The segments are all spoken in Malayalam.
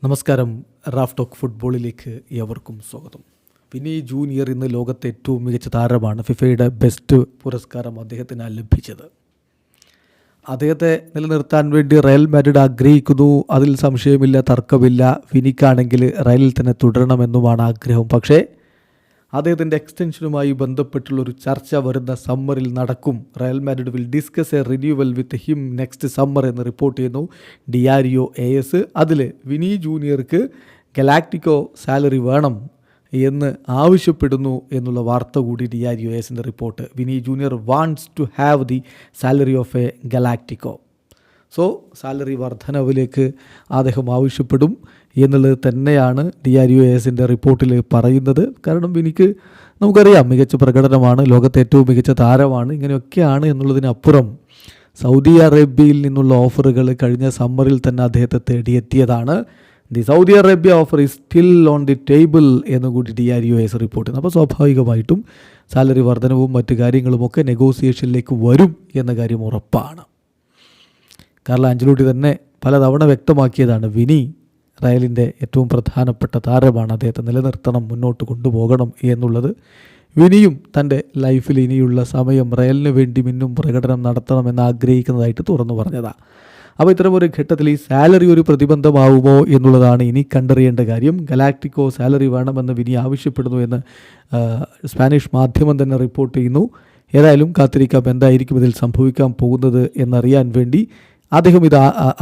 നമസ്കാരം. റാഫ് ടോക്ക് ഫുട്ബോളിലേക്ക് ഏവർക്കും സ്വാഗതം. വിനി ജൂനിയർ ഇന്ന് ലോകത്തെ ഏറ്റവും മികച്ച താരമാണ്. ഫിഫയുടെ ബെസ്റ്റ് പുരസ്കാരം അദ്ദേഹത്തിന് ലഭിച്ചത്. അദ്ദേഹത്തെ നിലനിർത്താൻ വേണ്ടി റയൽ മാഡ്രിഡ് ആഗ്രഹിക്കുന്നു, അതിൽ സംശയമില്ല, തർക്കമില്ല. വിനിക്കാണെങ്കിൽ റയലിൽ തന്നെ തുടരണമെന്നുമാണ് ആഗ്രഹം. പക്ഷേ അദ്ദേഹത്തിൻ്റെ എക്സ്റ്റൻഷനുമായി ബന്ധപ്പെട്ടുള്ളൊരു ചർച്ച വരുന്ന സമ്മറിൽ നടക്കും. Real Madrid will discuss A renewal with him next summer എന്ന് റിപ്പോർട്ട് ചെയ്യുന്നു ഡിയാരിയോ AS. അതിൽ വിനി ജൂനിയർക്ക് ഗലാക്റ്റിക്കോ സാലറി വേണം എന്ന് ആവശ്യപ്പെടുന്നു എന്നുള്ള വാർത്ത കൂടി ഡിയാരിയോ ASൻ്റെ report. Vini Junior wants to have the salary of a galactico. So salary വർധനവിലേക്ക് അദ്ദേഹം ആവശ്യപ്പെടും എന്നുള്ളത് തന്നെയാണ് ഡിയാരിയോ ASൻ്റെ റിപ്പോർട്ടിൽ പറയുന്നത്. കാരണം വിനിക്ക് നമുക്കറിയാം മികച്ച പ്രകടനമാണ്, ലോകത്തെ ഏറ്റവും മികച്ച താരമാണ്, ഇങ്ങനെയൊക്കെയാണ് എന്നുള്ളതിനപ്പുറം സൗദി അറേബ്യയിൽ നിന്നുള്ള ഓഫറുകൾ കഴിഞ്ഞ സമ്മറിൽ തന്നെ അദ്ദേഹത്തെ തേടിയെത്തിയതാണ്. The Saudi Arabia offer is still on the table എന്നുകൂടി ഡിയാരിയോ AS റിപ്പോർട്ട് ചെയ്യുന്നു. അപ്പോൾ സ്വാഭാവികമായിട്ടും സാലറി വർധനവും മറ്റു കാര്യങ്ങളുമൊക്കെ നെഗോസിയേഷനിലേക്ക് വരും എന്ന കാര്യം ഉറപ്പാണ്. കാർലോ ആഞ്ചലോട്ടി തന്നെ പലതവണ വ്യക്തമാക്കിയതാണ് വിനി റയലിൻ്റെ ഏറ്റവും പ്രധാനപ്പെട്ട താരമാണ്, അദ്ദേഹത്തെ നിലനിർത്തണം, മുന്നോട്ട് കൊണ്ടുപോകണം എന്നുള്ളത്. വിനിയും തൻ്റെ ലൈഫിൽ ഇനിയുള്ള സമയം റയലിന് വേണ്ടി മിന്നും പ്രകടനം നടത്തണമെന്ന് ആഗ്രഹിക്കുന്നതായിട്ട് തുറന്നു പറഞ്ഞതാണ്. അപ്പോൾ ഇത്തരമൊരു ഘട്ടത്തിൽ ഈ സാലറി ഒരു പ്രതിബന്ധമാവുമോ എന്നുള്ളതാണ് ഇനി കണ്ടറിയേണ്ട കാര്യം. ഗലാക്റ്റിക്കോ സാലറി വേണമെന്ന് വിനി ആവശ്യപ്പെടുന്നു എന്ന് സ്പാനിഷ് മാധ്യമം തന്നെ റിപ്പോർട്ട് ചെയ്യുന്നു. ഏതായാലും കാത്തിരിക്കാം എന്തായിരിക്കും ഇതിൽ സംഭവിക്കാൻ പോകുന്നത് എന്നറിയാൻ വേണ്ടി. അദ്ദേഹം ഇത്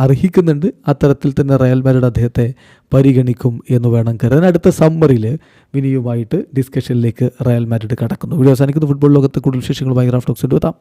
അർഹിക്കുന്നുണ്ട്. അത്തരത്തിൽ തന്നെ റയൽ മാഡ്രിഡ് അദ്ദേഹത്തെ പരിഗണിക്കും എന്ന് വേണം കരുതാൻ. അടുത്ത സമ്മറിൽ വിനിയുമായിട്ട് ഡിസ്കഷനിലേക്ക് റയൽ മാഡ്രിഡ് കടക്കുന്നു. വീഡിയോ അവസാനിക്കുന്ന ഫുട്ബോൾ ലോകത്ത് കൂടുതൽ വിശേഷങ്ങളുമായി റാഫ് ടോക്സ് എത്താം.